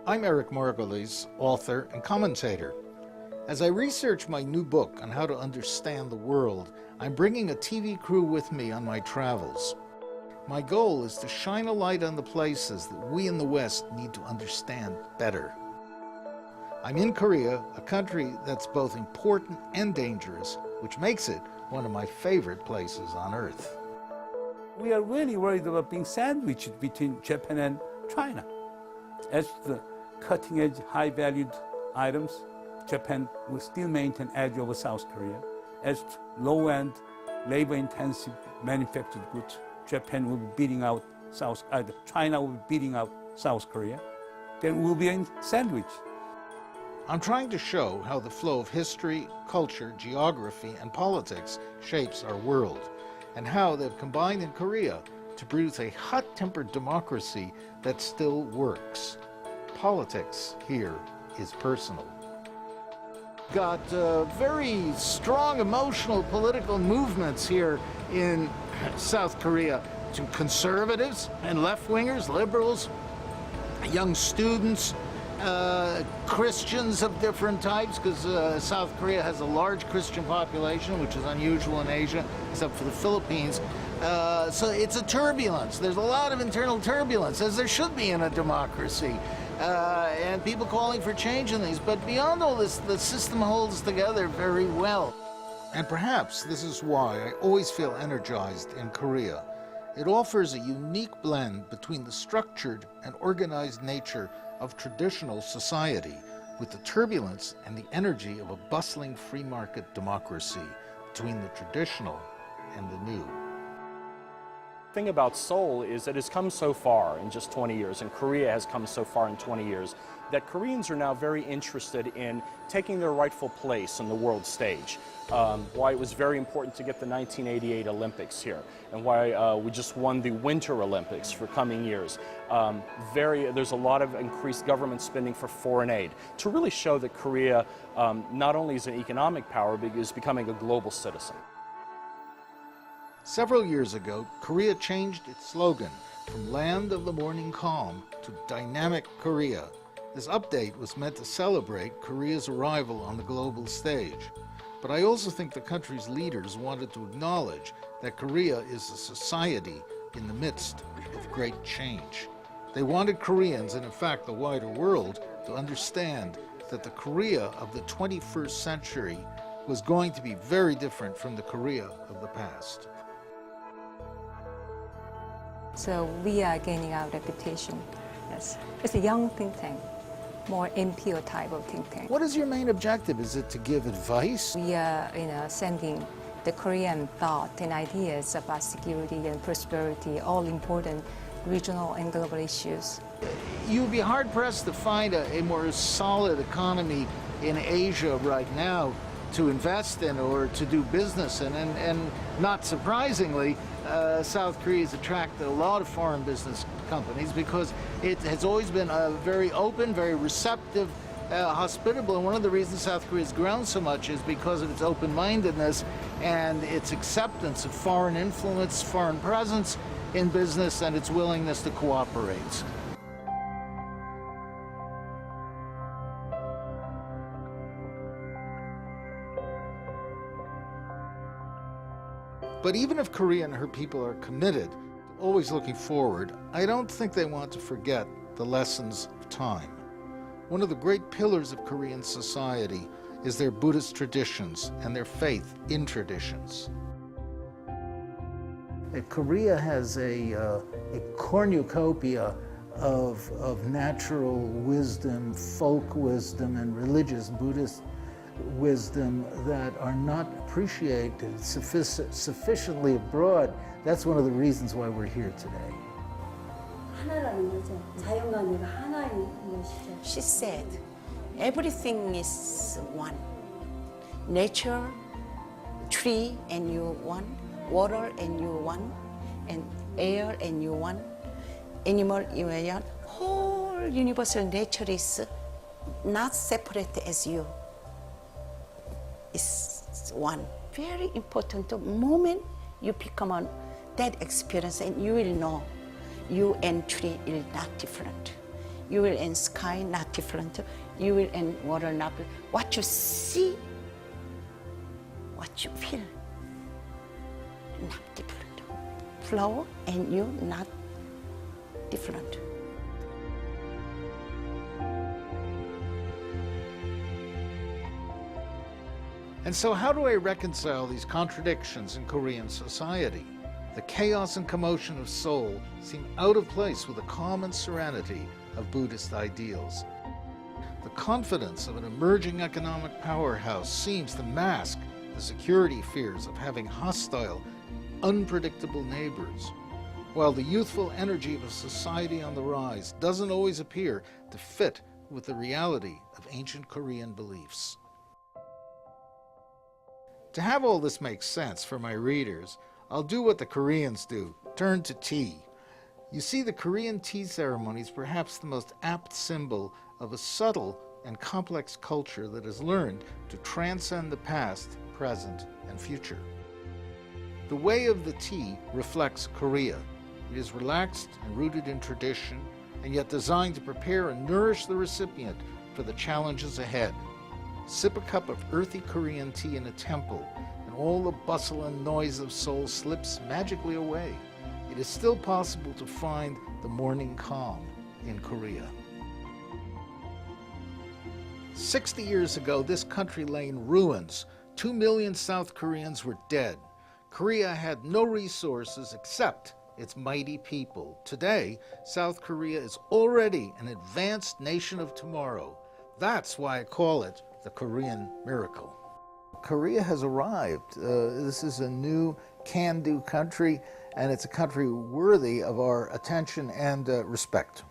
I'm Eric Margolis, author and commentator. As I research my new book on how to understand the world, I'm bringing a TV crew with me on my travels. My goal is to shine a light on the places that we in the West need to understand better. I'm in Korea, a country that's both important and dangerous, which makes it one of my favorite places on earth. We are really worried about being sandwiched between Japan and China. As the cutting-edge, high-valued items, Japan will still maintain edge over South Korea. As low-end, labor-intensive manufactured goods, Japan will be beating out China will be beating out South Korea. Then we'll be in sandwich. I'm trying to show how the flow of history, culture, geography, and politics shapes our world, and how they've combined in Korea to produce a hot-tempered democracy that still works. Politics here is personal. Got very strong emotional political movements here in South Korea. To conservatives and left-wingers, liberals, young students, Christians of different types, because South Korea has a large Christian population, which is unusual in Asia, except for the Philippines. So it's a turbulence. There's a lot of internal turbulence, as there should be in a democracy. And people calling for change in these. But beyond all this, the system holds together very well. And perhaps this is why I always feel energized in Korea. It offers a unique blend between the structured and organized nature of traditional society with the turbulence and the energy of a bustling free market democracy, between the traditional and the new. The thing about Seoul is that it's come so far in just 20 years, and Korea has come so far in 20 years, that Koreans are now very interested in taking their rightful place on the world stage. Why it was very important to get the 1988 Olympics here, and why we just won the Winter Olympics for coming years. There's a lot of increased government spending for foreign aid to really show that Korea not only is an economic power, but is becoming a global citizen. Several years ago, Korea changed its slogan from Land of the Morning Calm to Dynamic Korea. This update was meant to celebrate Korea's arrival on the global stage. But I also think the country's leaders wanted to acknowledge that Korea is a society in the midst of great change. They wanted Koreans, and in fact the wider world, to understand that the Korea of the 21st century was going to be very different from the Korea of the past. So we are gaining our reputation. Yes, it's a young think tank, more NPO type of think tank. What is your main objective? Is it to give advice? We are, sending the Korean thought and ideas about security and prosperity, all important regional and global issues. You'd be hard-pressed to find a more solid economy in Asia right now to invest in or to do business in, and not surprisingly, South Korea has attracted a lot of foreign business companies because it has always been very open, very receptive, hospitable, and one of the reasons South Korea has grown so much is because of its open-mindedness and its acceptance of foreign influence, foreign presence in business, and its willingness to cooperate. But even if Korea and her people are committed to always looking forward, I don't think they want to forget the lessons of time. One of the great pillars of Korean society is their Buddhist traditions and their faith in traditions. Korea has a cornucopia of natural wisdom, folk wisdom, and religious Buddhist wisdom that are not appreciated sufficiently abroad. That's one of the reasons why we're here today. She said, everything is one. Nature, tree and you one, water and you one, and air and you one, animal you one. Whole universal nature is not separate as you. Is one. Very important. The moment you become on that experience, and you will know you and tree is not different. You will in sky not different. You will in water not. What you see, what you feel, not different. Flower and you not different. And so how do I reconcile these contradictions in Korean society? The chaos and commotion of Seoul seem out of place with the calm and serenity of Buddhist ideals. The confidence of an emerging economic powerhouse seems to mask the security fears of having hostile, unpredictable neighbors, while the youthful energy of a society on the rise doesn't always appear to fit with the reality of ancient Korean beliefs. To have all this make sense for my readers, I'll do what the Koreans do, turn to tea. You see, the Korean tea ceremony is perhaps the most apt symbol of a subtle and complex culture that has learned to transcend the past, present, and future. The way of the tea reflects Korea. It is relaxed and rooted in tradition, and yet designed to prepare and nourish the recipient for the challenges ahead. Sip a cup of earthy Korean tea in a temple, and all the bustle and noise of Seoul slips magically away. It is still possible to find the morning calm in Korea. 60 years ago, this country lay in ruins. 2 million South Koreans were dead. Korea had no resources except its mighty people. Today, South Korea is already an advanced nation of tomorrow. That's why I call it the Korean miracle. Korea has arrived. This is a new can-do country, and it's a country worthy of our attention and respect.